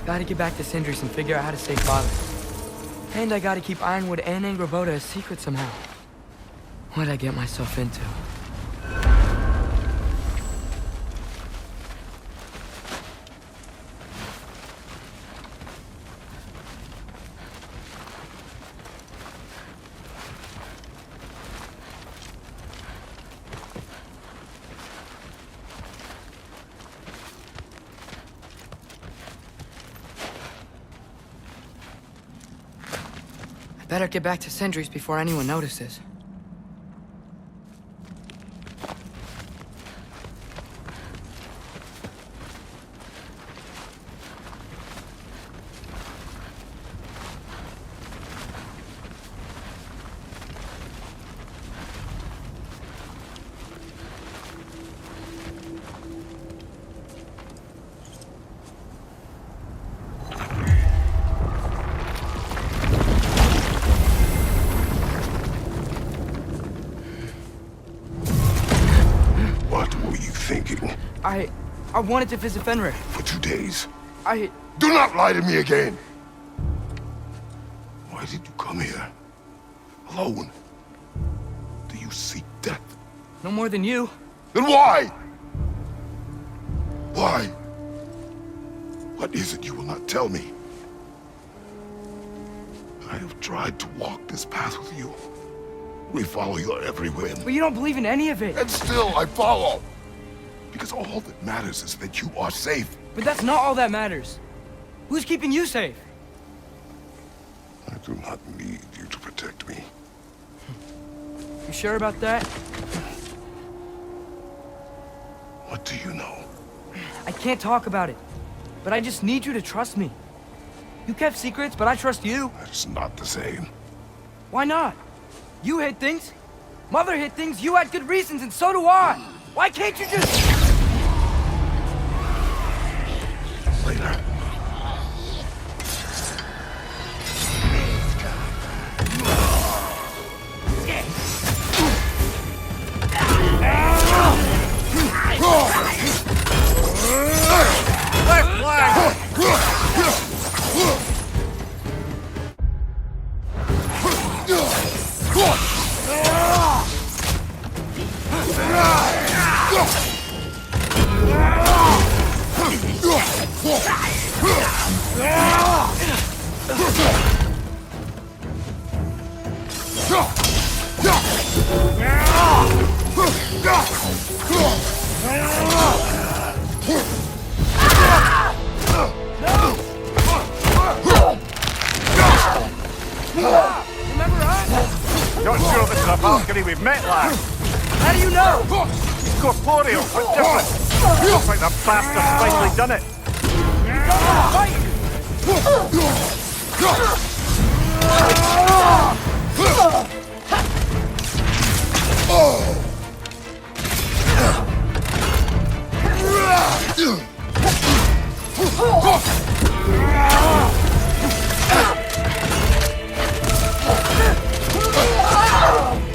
Gotta get back to Sindri's and figure out how to save Father. And I gotta keep Ironwood and Angrboda a secret somehow. What'd I get myself into? Better get back to Sindri's before anyone notices. I wanted to visit Fenrir. For 2 days. Do not lie to me again! Why did you come here? Alone? Do you seek death? No more than you. Then why? Why? What is it you will not tell me? I have tried to walk this path with you. We follow your every whim. But you don't believe in any of it. And still I follow. Because all that matters is that you are safe. But that's not all that matters. Who's keeping you safe? I do not need you to protect me. You sure about that? What do you know? I can't talk about it. But I just need you to trust me. You kept secrets, but I trust you. That's not the same. Why not? You hid things. Mother hid things. You had good reasons, and so do I. Why can't you just... Later. Not sure this is a balcony we've met, lad. How do you know? He's corporeal, but different. Looks like the bastard's finally done it.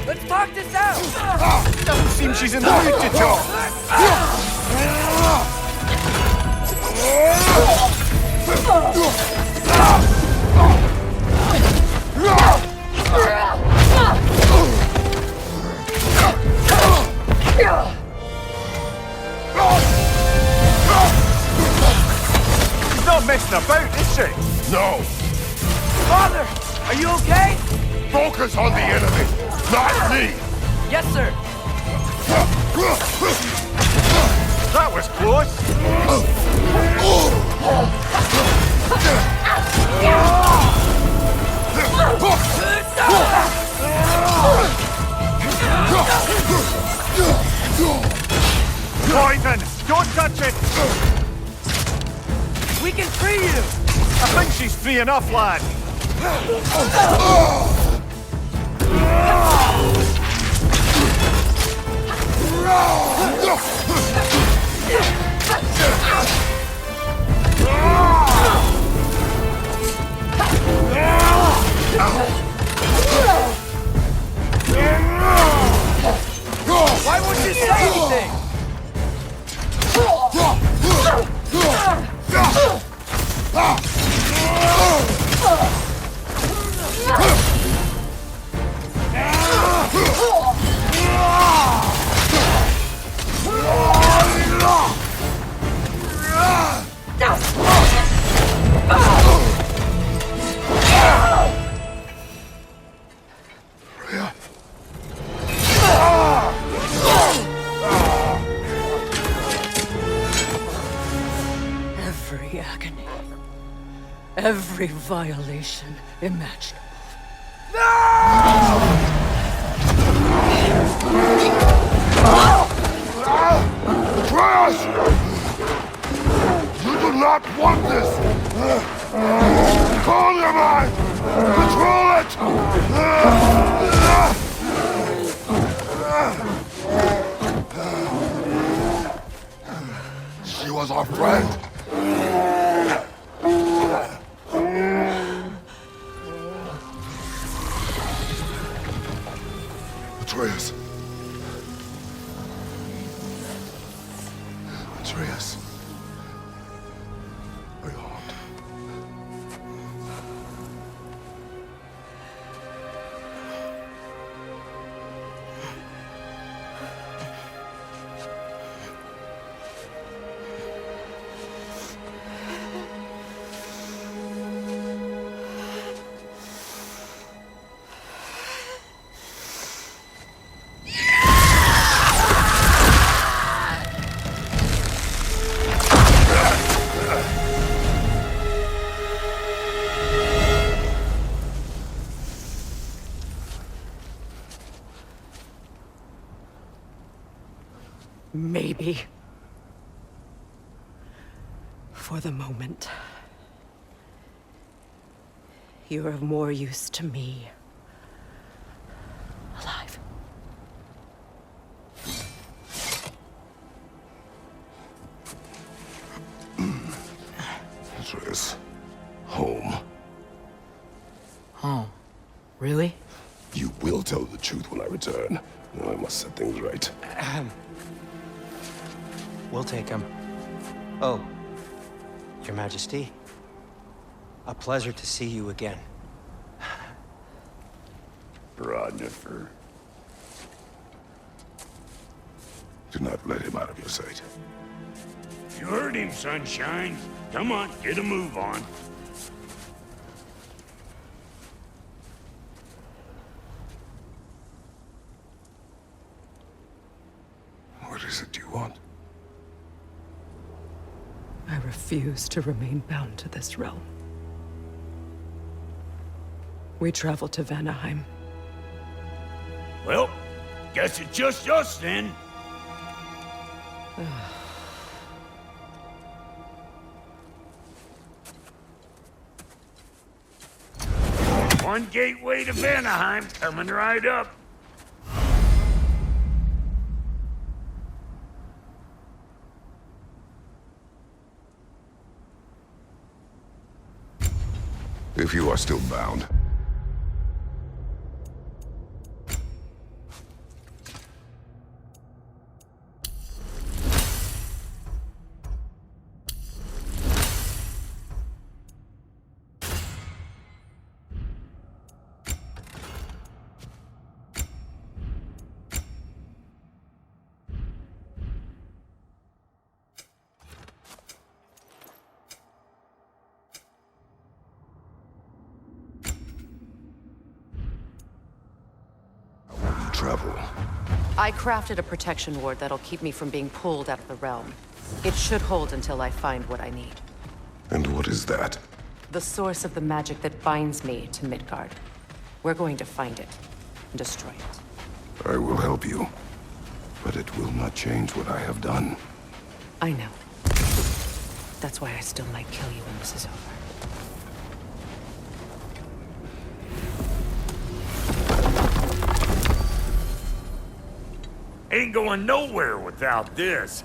Let's talk this out! Doesn't seem she's in the mood to talk. She's not messing about, is she? No! Father! Are you okay? Focus on the enemy, not me! Yes, sir. That was close. poison! Don't touch it! We can free you! I think she's free enough, lad. Why won't you say anything? Freya. Every agony. Every violation imaginable. Atreus! You do not want this! Control your mind! Control it! She was our friend. Atreus. Atreus. Are you harmed? Maybe. For the moment. You're of more use to me. Alive. Atreus. Home. Oh, really? You will tell the truth when I return. Now I must set things right. We'll take him. Oh, Your Majesty. A pleasure to see you again. Ragnarök. Do not let him out of your sight. You heard him, Sunshine. Come on, get a move on. What is it you want? I refuse to remain bound to this realm. We travel to Vanaheim. Well, guess it's just us then. One gateway to Vanaheim coming right up. If you are still bound. Travel. I crafted a protection ward that'll keep me from being pulled out of the realm. It should hold until I find what I need. And what is that? The source of the magic that binds me to Midgard. We're going to find it and destroy it. I will help you. But it will not change what I have done. I know. That's why I still might kill you when this is over. Ain't going nowhere without this.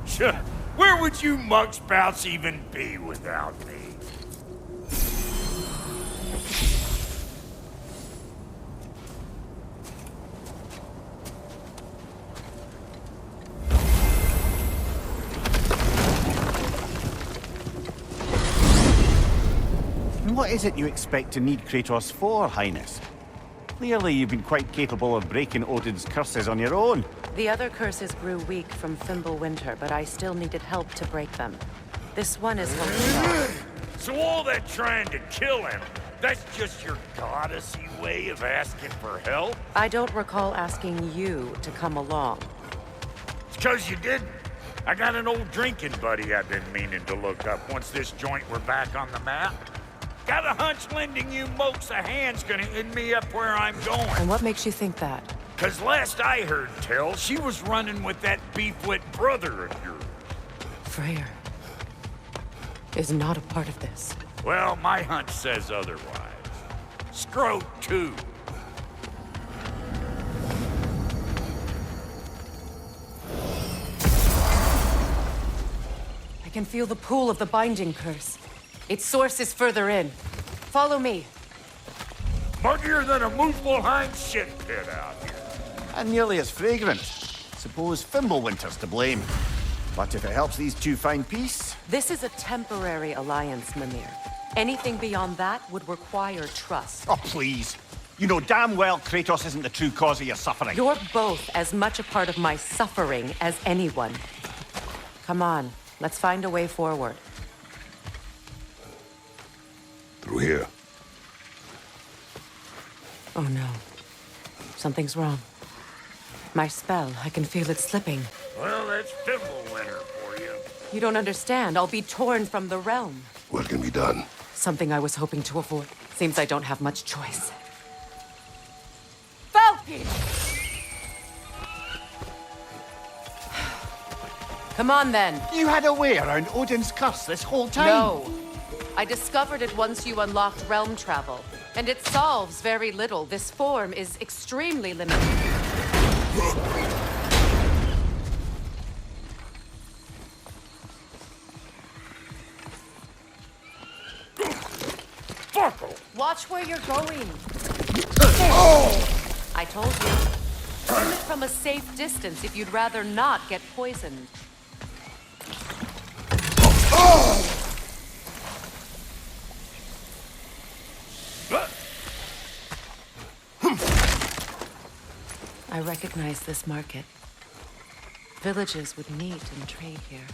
Sure, where would you muckspouts even be without me? And what is it you expect to need Kratos for, Highness? Clearly you've been quite capable of breaking Odin's curses on your own. The other curses grew weak from Fimbulwinter, but I still needed help to break them. This one is held strong. So all that trying to kill him, that's just your goddessy way of asking for help? I don't recall asking you to come along. It's 'cause you didn't. I got an old drinking buddy I've been meaning to look up once this joint were back on the map. Got a hunch lending you mokes a hand's gonna end me up where I'm going. And what makes you think that? 'Cause last I heard tell, she was running with that beefwit brother of yours. Freya is not a part of this. Well, my hunch says otherwise. Scrote, too. I can feel the pull of the binding curse. Its source is further in. Follow me. Muggier than a Muspelheim shit pit out here. And nearly as fragrant. Suppose Fimbulwinter's to blame. But if it helps these two find peace... This is a temporary alliance, Mimir. Anything beyond that would require trust. Oh, please. You know damn well Kratos isn't the true cause of your suffering. You're both as much a part of my suffering as anyone. Come on, let's find a way forward. Through here. Oh no. Something's wrong. My spell, I can feel it slipping. Well, that's Fimbulwinter for you. You don't understand. I'll be torn from the realm. What can be done? Something I was hoping to avoid. Seems I don't have much choice. Falcon! Come on, then. You had a way around Odin's curse this whole time? No. I discovered it once you unlocked realm travel. And it solves very little. This form is extremely limited. Fuckle! Watch where you're going. I told you. Swim it from a safe distance if you'd rather not get poisoned. I recognize this market. Villages would meet and trade here.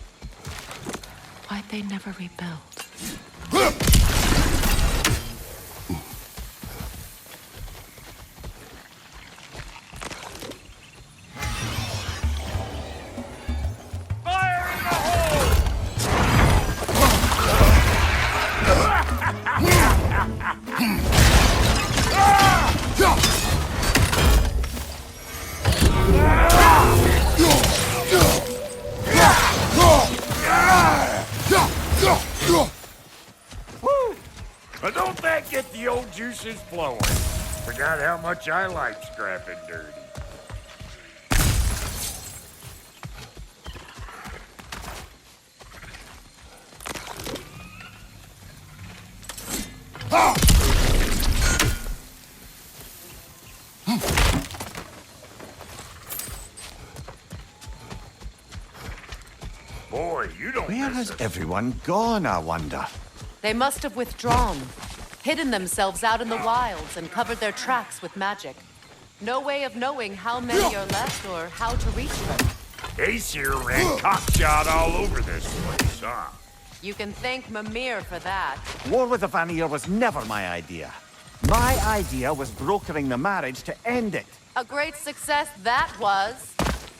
Why'd they never rebuild? Fire in the hole! But don't that get the old juices flowing? Forgot how much I like scrapping dirty. Boy, you don't Where miss has it. everyone gone, I wonder? They must have withdrawn, hidden themselves out in the wilds, and covered their tracks with magic. No way of knowing how many are left or how to reach them. Aesir ran cockshot all over this place, huh? You can thank Mimir for that. War with the Vanir was never my idea. My idea was brokering the marriage to end it. A great success that was.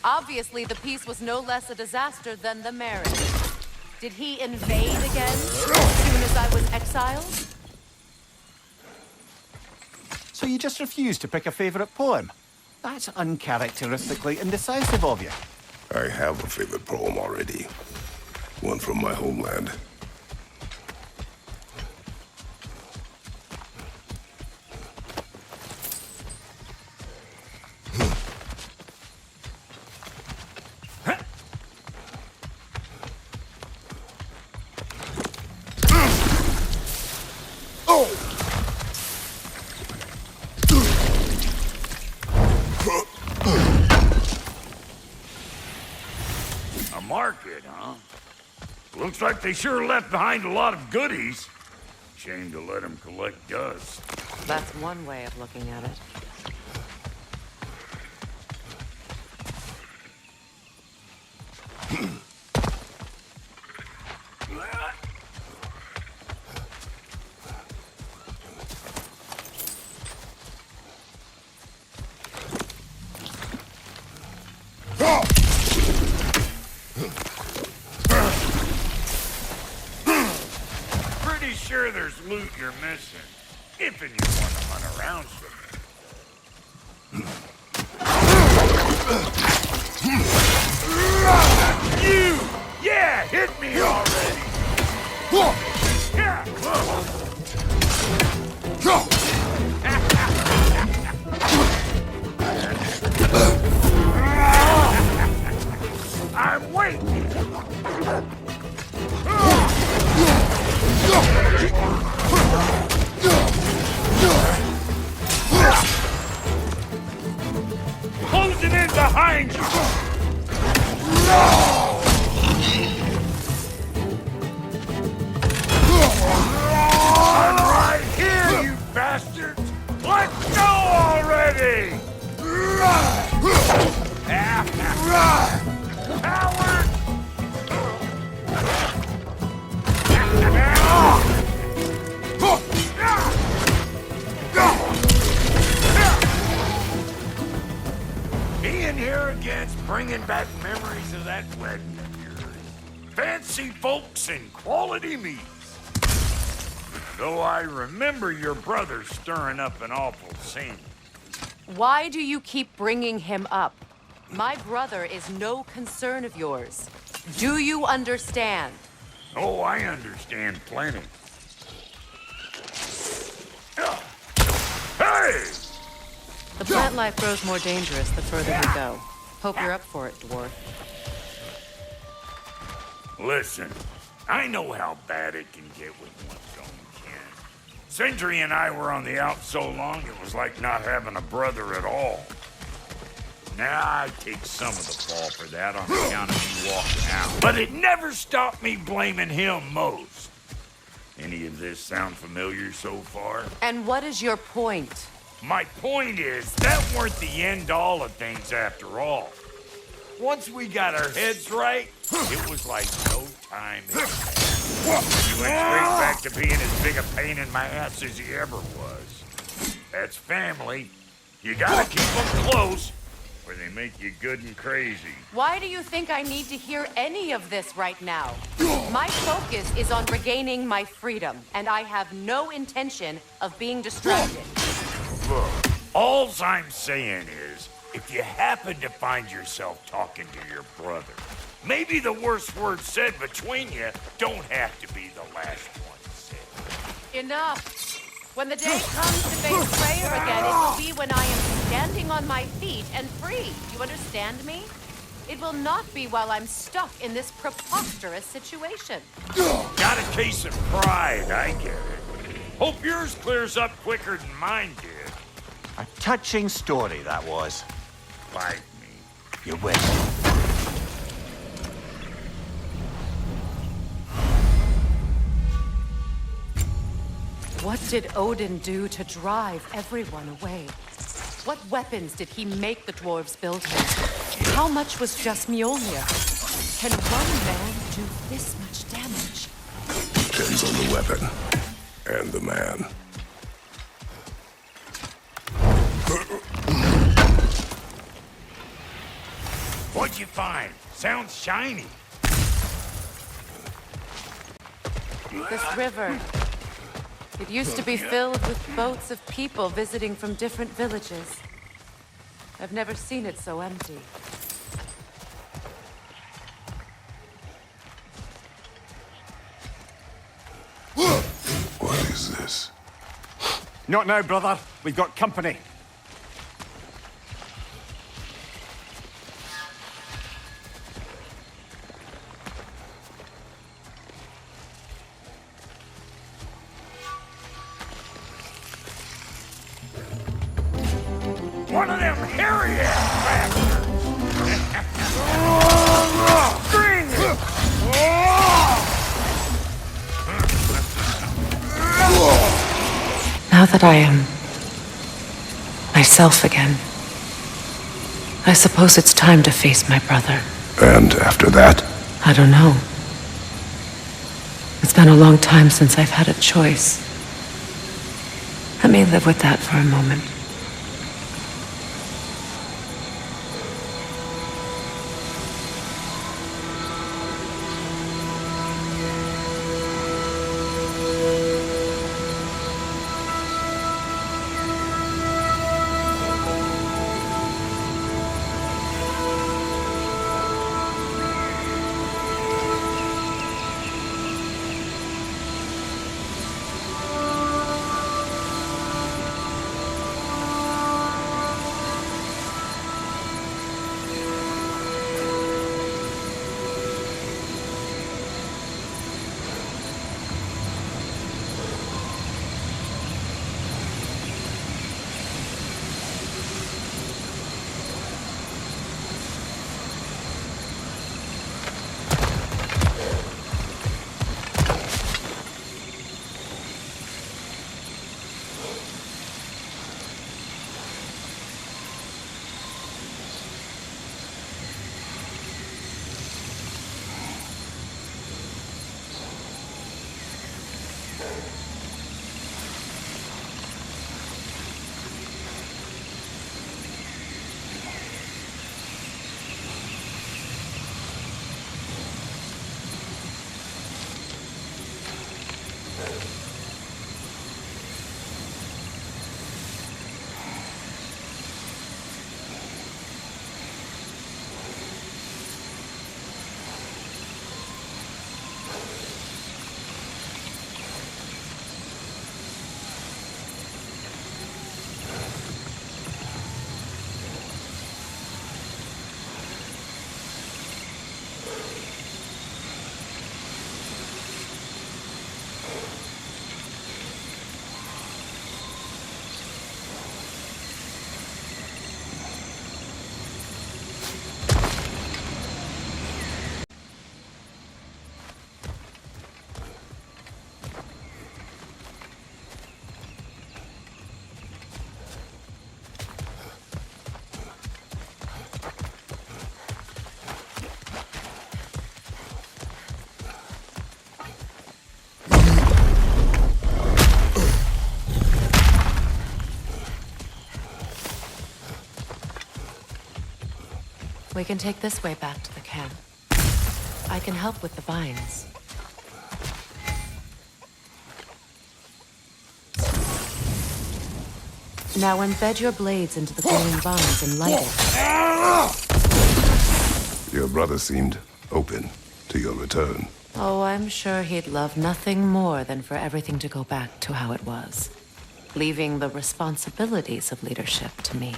Obviously, the peace was no less a disaster than the marriage. Did he invade again as soon as I was exiled? So you just refused to pick a favorite poem? That's uncharacteristically indecisive of you. I have a favorite poem already. One from my homeland. A market, huh? Looks like they sure left behind a lot of goodies. Shame to let them collect dust. That's one way of looking at it. Pretty sure there's loot you're missing. If and you want to hunt around some. You! Yeah, hit me already! Yeah! I'm waiting! Closing in behind you! I'm right here, you bastards! Let's go already! Coward! Being here again's bringing back memories of that wedding of yours. Fancy folks and quality meats. Though I remember your brother stirring up an awful scene. Why do you keep bringing him up? My brother is no concern of yours. Do you understand? Oh, I understand plenty. Hey! The plant life grows more dangerous the further we go. Hope you're up for it, dwarf. Listen, I know how bad it can get with one's own kin. Sindri and I were on the out so long, it was like not having a brother at all. Now, I take some of the fall for that on account of me walking out. But it never stopped me blaming him most. Any of this sound familiar so far? And what is your point? My point is, that weren't the end-all of things after all. Once we got our heads right, it was like no time in hell. He went straight back to being as big a pain in my ass as he ever was. That's family. You gotta keep them close, or they make you good and crazy. Why do you think I need to hear any of this right now? My focus is on regaining my freedom, and I have no intention of being distracted. Look, alls I'm saying is, if you happen to find yourself talking to your brother, maybe the worst words said between you don't have to be the last one said. Enough! When the day comes to face Freya again, it will be when I am standing on my feet and free. You understand me? It will not be while I'm stuck in this preposterous situation. Got a case of pride, I get it. Hope yours clears up quicker than mine did. A touching story, that was. Bite me. You wish. What did Odin do to drive everyone away? What weapons did he make the dwarves build him? How much was just Mjolnir? Can one man do this much damage? Depends on the weapon. And the man. What'd you find? Sounds shiny. This river. It used to be filled with boats of people visiting from different villages. I've never seen it so empty. What is this? Not now, brother. We've got company. One of them hairy-ass bastards! Bring it! Now that I am myself again, I suppose it's time to face my brother. And after that? I don't know. It's been a long time since I've had a choice. Let me live with that for a moment. We can take this way back to the camp. I can help with the vines. Now embed your blades into the glowing vines and light it. Your brother seemed open to your return. Oh, I'm sure he'd love nothing more than for everything to go back to how it was, leaving the responsibilities of leadership to me.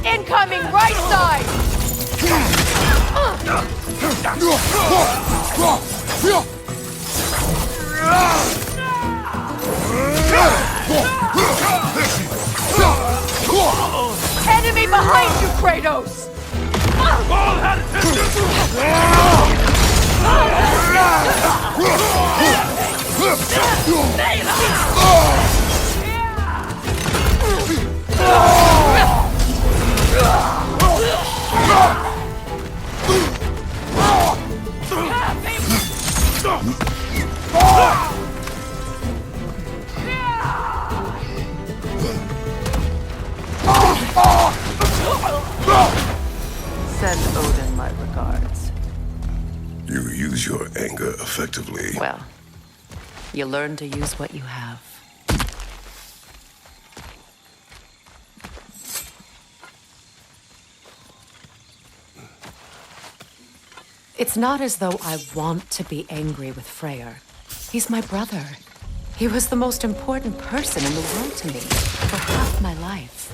Incoming right side! Enemy behind you, Kratos! Send Odin my regards. You use your anger effectively. Well, you learn to use what you have. It's not as though I want to be angry with Freya. He's my brother. He was the most important person in the world to me for half my life.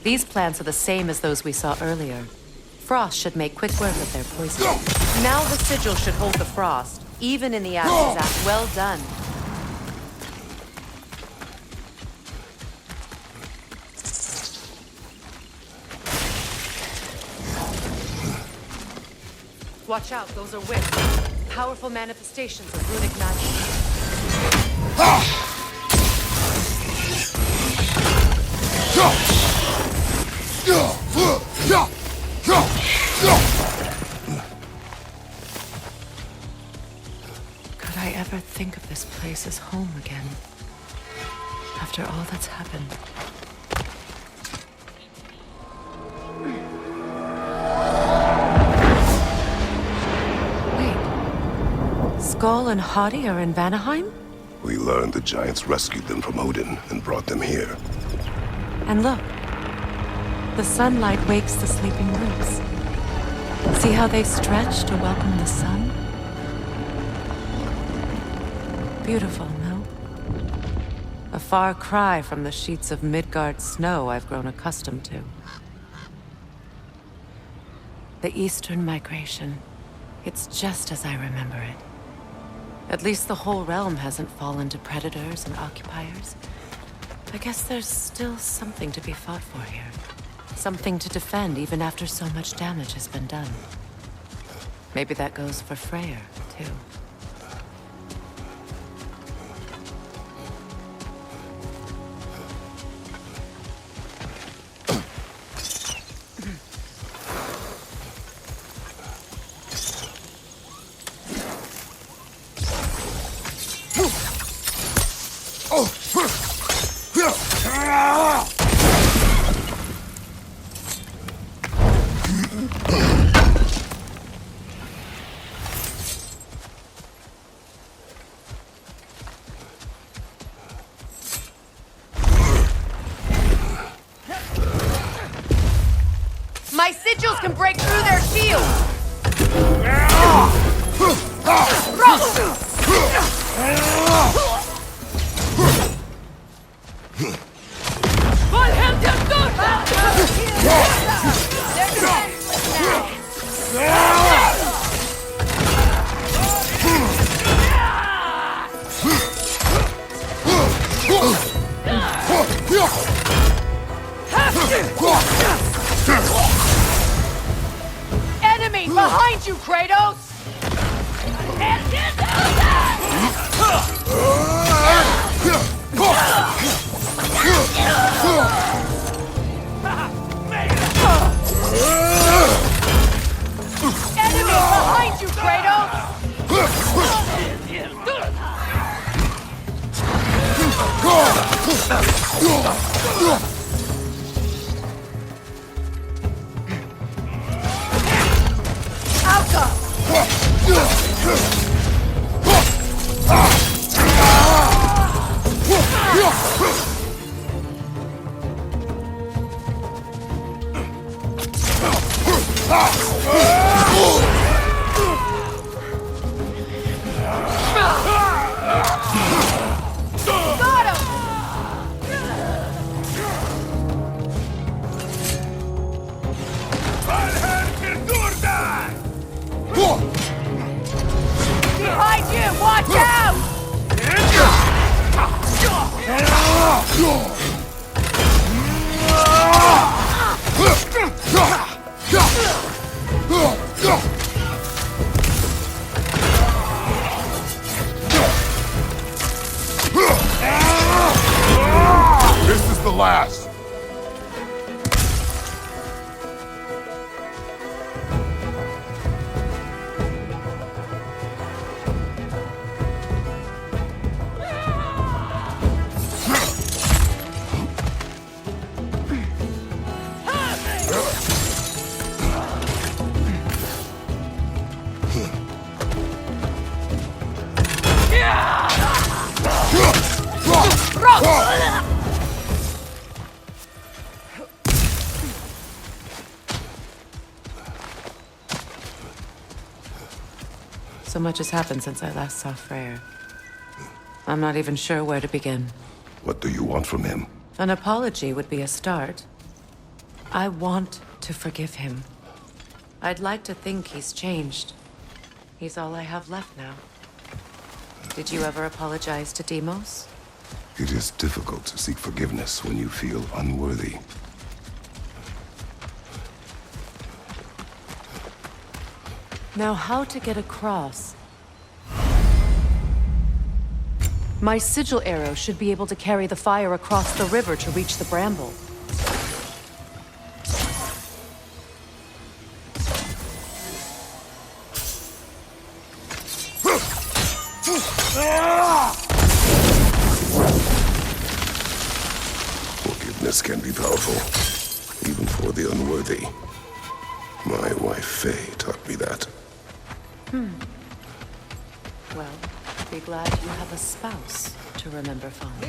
These plants are the same as those we saw earlier. Frost should make quick work of their poison. Now the sigil should hold the frost, even in the ashes act. Well done. Watch out, those are whips. Powerful manifestations of runic magic. Could I ever think of this place as home again? After all that's happened. Skull and Hati are in Vanaheim? We learned the giants rescued them from Odin and brought them here. And look, the sunlight wakes the sleeping roots. See how they stretch to welcome the sun? Beautiful, no? A far cry from the sheets of Midgard snow I've grown accustomed to. The Eastern migration. It's just as I remember it. At least the whole realm hasn't fallen to predators and occupiers. I guess there's still something to be fought for here. Something to defend even after so much damage has been done. Maybe that goes for Freya, too. My sigils can break through their shields! Enemy behind you, Kratos! Enemy behind you, Kratos! Behind you! Watch out! This is the last. So much has happened since I last saw Freya. I'm not even sure where to begin. What do you want from him? An apology would be a start. I want to forgive him. I'd like to think he's changed. He's all I have left now. Did you ever apologize to Deimos? It is difficult to seek forgiveness when you feel unworthy. Now, how to get across? My sigil arrow should be able to carry the fire across the river to reach the bramble. Forgiveness can be powerful, even for the unworthy. My wife Faye taught me that. Well, be glad you have a spouse to remember fondly.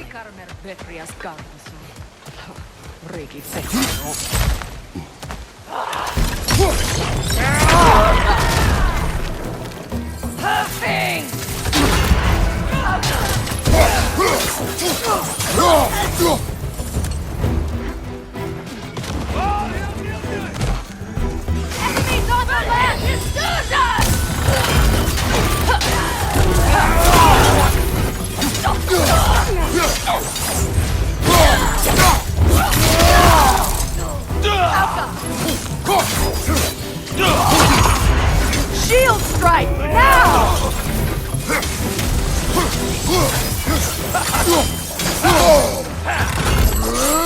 Enemies on the land! Shield strike! Now!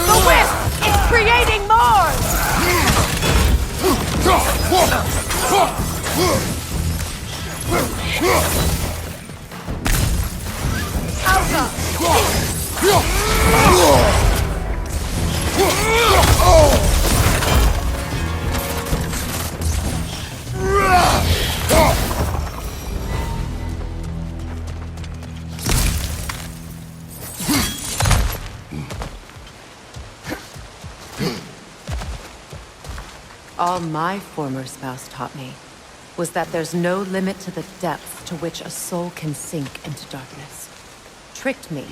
The wisp is creating more! All my former spouse taught me was that there's no limit to the depth to which a soul can sink into darkness. Tricked me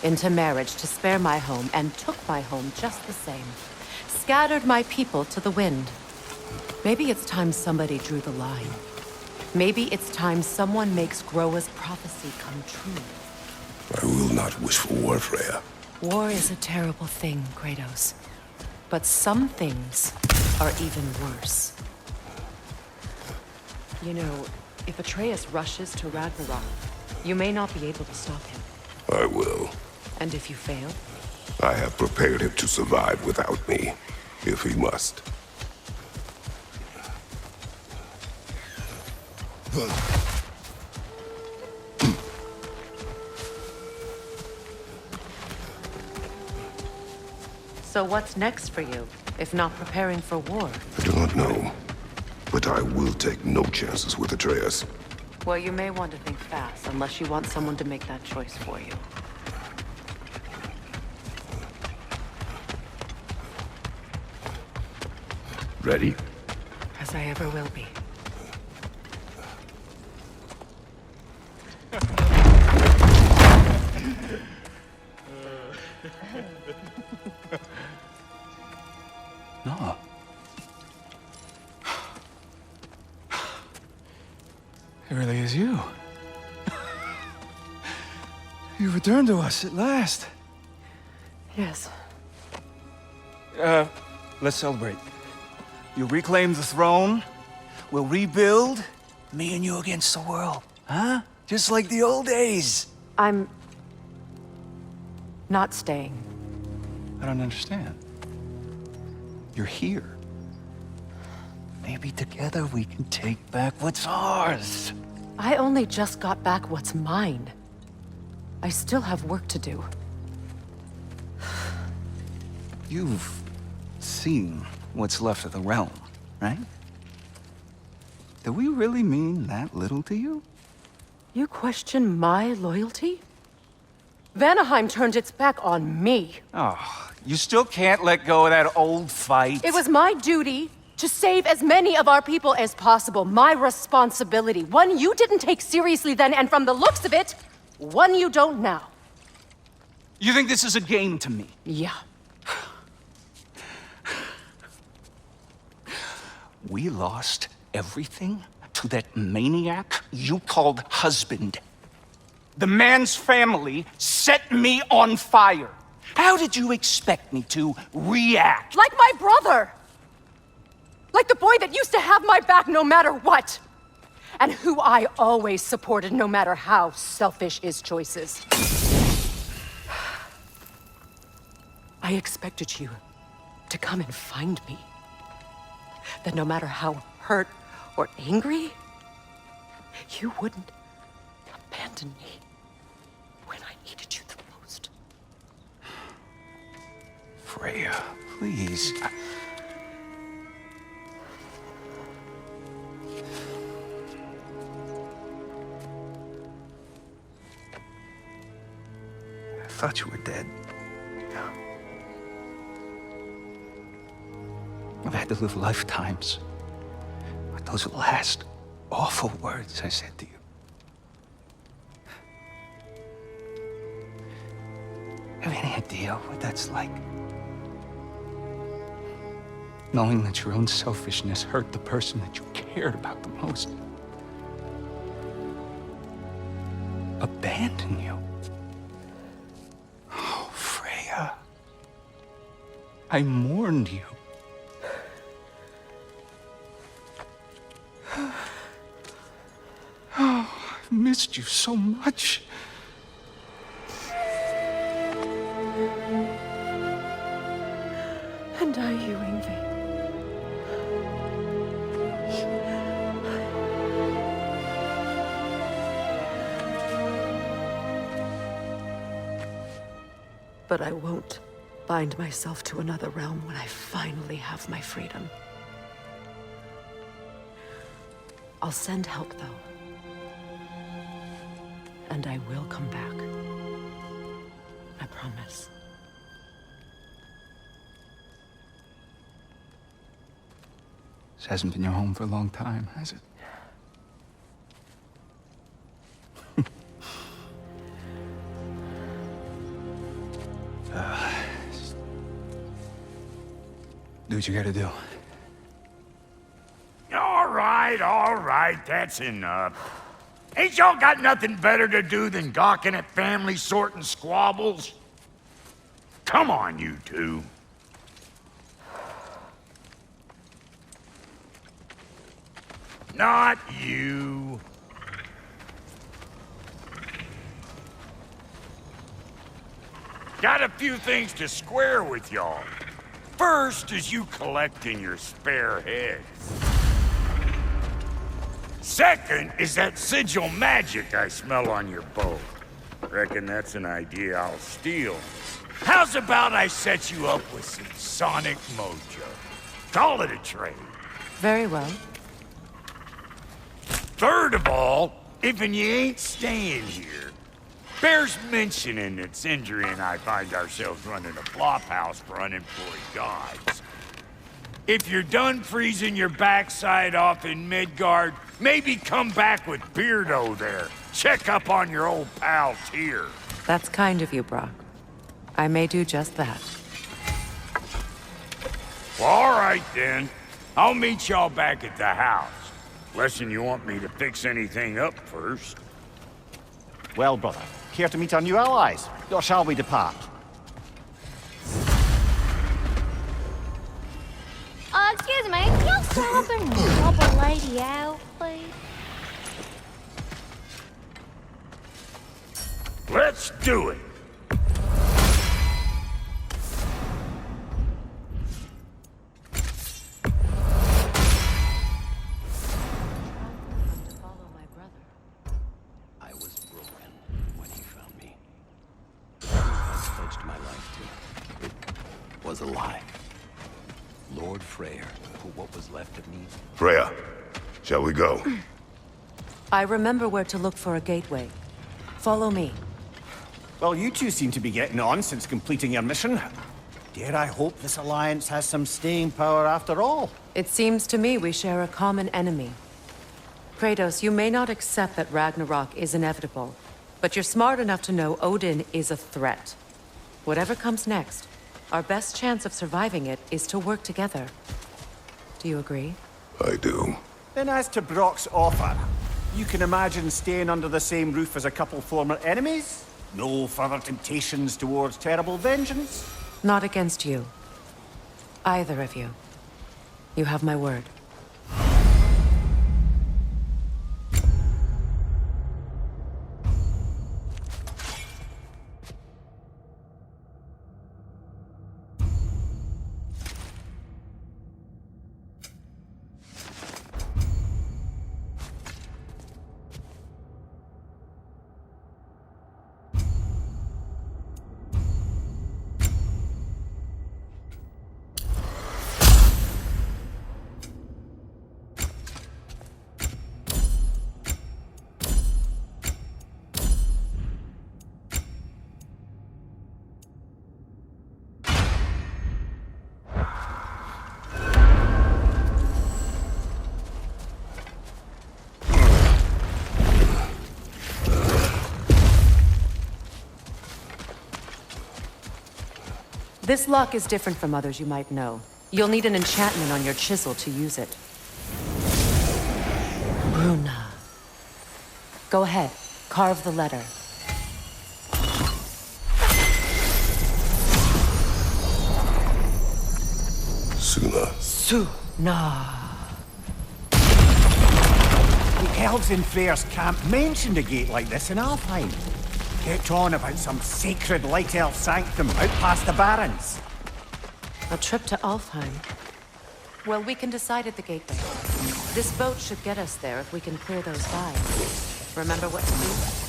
into marriage to spare my home and took my home just the same. Scattered my people to the wind. Maybe it's time somebody drew the line. Maybe it's time someone makes Groa's prophecy come true. I will not wish for war, Freya. War is a terrible thing, Kratos. But some things are even worse. You know, if Atreus rushes to Ragnarök, you may not be able to stop him. I will. And if you fail? I have prepared him to survive without me, if he must. So what's next for you, if not preparing for war? I do not know, but I will take no chances with Atreus. Well, you may want to think fast, unless you want someone to make that choice for you. Ready? As I ever will be. No. It really is you. You've returned to us at last. Yes. Let's celebrate. You reclaim the throne, we'll rebuild, me and you against the world. Huh? Just like the old days. I'm... not staying. I don't understand. You're here. Maybe together we can take back what's ours. I only just got back what's mine. I still have work to do. You've seen what's left of the realm, right? Do we really mean that little to you? You question my loyalty? Vanaheim turned its back on me. Oh, you still can't let go of that old fight? It was my duty to save as many of our people as possible. My responsibility. One you didn't take seriously then, and from the looks of it, one you don't now. You think this is a game to me? Yeah. We lost everything to that maniac you called husband. The man's family set me on fire. How did you expect me to react? Like my brother! Like the boy that used to have my back no matter what! And who I always supported no matter how selfish his choices. I expected you to come and find me. That no matter how hurt or angry, you wouldn't abandon me when I needed you the most. Freya, please. I thought you were dead. I've had to live lifetimes with those last awful words I said to you. Have any idea what that's like? Knowing that your own selfishness hurt the person that you cared about the most. Abandon you. Oh, Freya. I mourned you. Oh, I've missed you so much. And are you, Ingvi? But I won't bind myself to another realm when I finally have my freedom. I'll send help, though. And I will come back. I promise. This hasn't been your home for a long time, has it? Do what you gotta do. All right, that's enough. Ain't y'all got nothing better to do than gawking at family sorting squabbles? Come on, you two. Not you. Got a few things to square with y'all. First is you collecting your spare heads. Second is that sigil magic I smell on your bow. Reckon that's an idea I'll steal. How's about I set you up with some sonic mojo? Call it a trade. Very well. Third of all, if you ain't staying here, bears mentioning that Sindri and I find ourselves running a flop house for unemployed gods. If you're done freezing your backside off in Midgard, maybe come back with Beardo there. Check up on your old pal Tyr. That's kind of you, Brock. I may do just that. Well, all right then. I'll meet y'all back at the house. Unless you want me to fix anything up first. Well, brother, care to meet our new allies? Or shall we depart? Couldn't you help a lady out, please? Let's do it. Follow my brother. I was broken when he found me. I pledged my life to. It was a lie. Lord Freyr, for what was left of me. Freya, shall we go? I remember where to look for a gateway. Follow me. Well, you two seem to be getting on since completing your mission. Dare I hope this alliance has some staying power after all? It seems to me we share a common enemy. Kratos, you may not accept that Ragnarok is inevitable, but you're smart enough to know Odin is a threat. Whatever comes next, our best chance of surviving it is to work together. Do you agree? I do. Then as to Brock's offer, you can imagine staying under the same roof as a couple former enemies? No further temptations towards terrible vengeance? Not against you. Either of you. You have my word. This lock is different from others you might know. You'll need an enchantment on your chisel to use it. Bruna. Go ahead. Carve the letter. Suna. Suna. The elves in Freyr's camp mentioned a gate like this in Alfheim. Kept on about some sacred light elf sanctum out past the Barrens. A trip to Alfheim. Well, we can decide at the gateway. This boat should get us there if we can clear those guys. Remember what to do?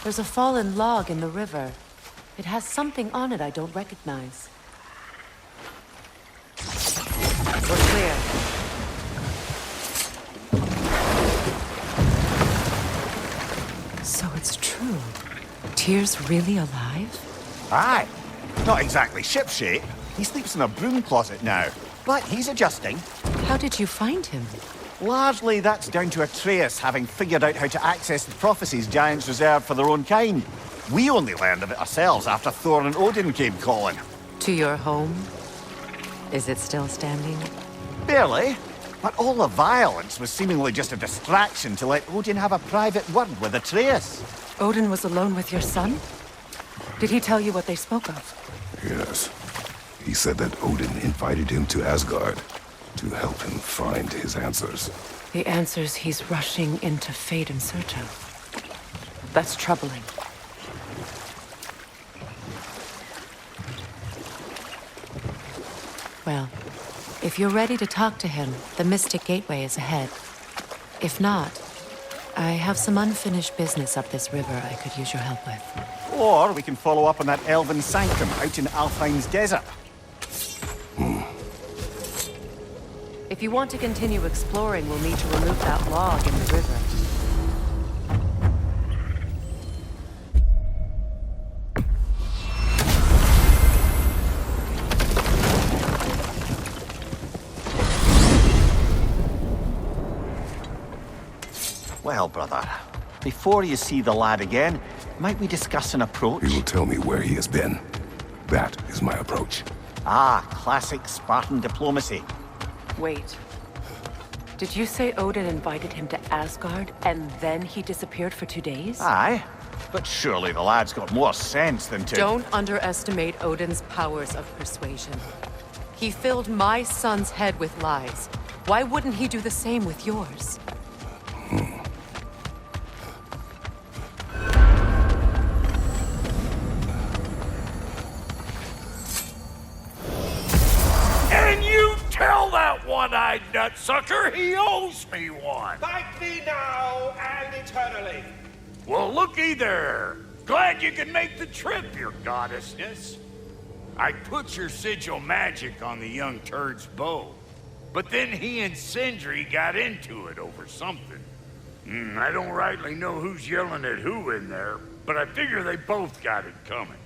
There's a fallen log in the river. It has something on it I don't recognize. We're clear. So it's true. Tyr's really alive? Aye. Not exactly shipshape. He sleeps in a broom closet now. But he's adjusting. How did you find him? Largely, that's down to Atreus having figured out how to access the prophecies giants reserved for their own kind. We only learned of it ourselves after Thor and Odin came calling. To your home? Is it still standing? Barely. But all the violence was seemingly just a distraction to let Odin have a private word with Atreus. Odin was alone with your son? Did he tell you what they spoke of? Yes. He said that Odin invited him to Asgard to help him find his answers. The answers he's rushing into fate in search of. That's troubling. Well, if you're ready to talk to him, the Mystic Gateway is ahead. If not, I have some unfinished business up this river I could use your help with. Or we can follow up on that elven sanctum out in Alfheim's desert. If you want to continue exploring, we'll need to remove that log in the river. Well, brother, before you see the lad again, might we discuss an approach? He will tell me where he has been. That is my approach. Ah, classic Spartan diplomacy. Wait. Did you say Odin invited him to Asgard, and then he disappeared for 2 days? Aye, but surely the lad's got more sense than to... Don't underestimate Odin's powers of persuasion. He filled my son's head with lies. Why wouldn't he do the same with yours? And you tell that one-eyed nutsucker he owes me one. Thank thee now and eternally. Well, looky there. Glad you could make the trip, your goddessness. I put your sigil magic on the young turd's bow, but then he and Sindri got into it over something. I don't rightly know who's yelling at who in there, but I figure they both got it coming.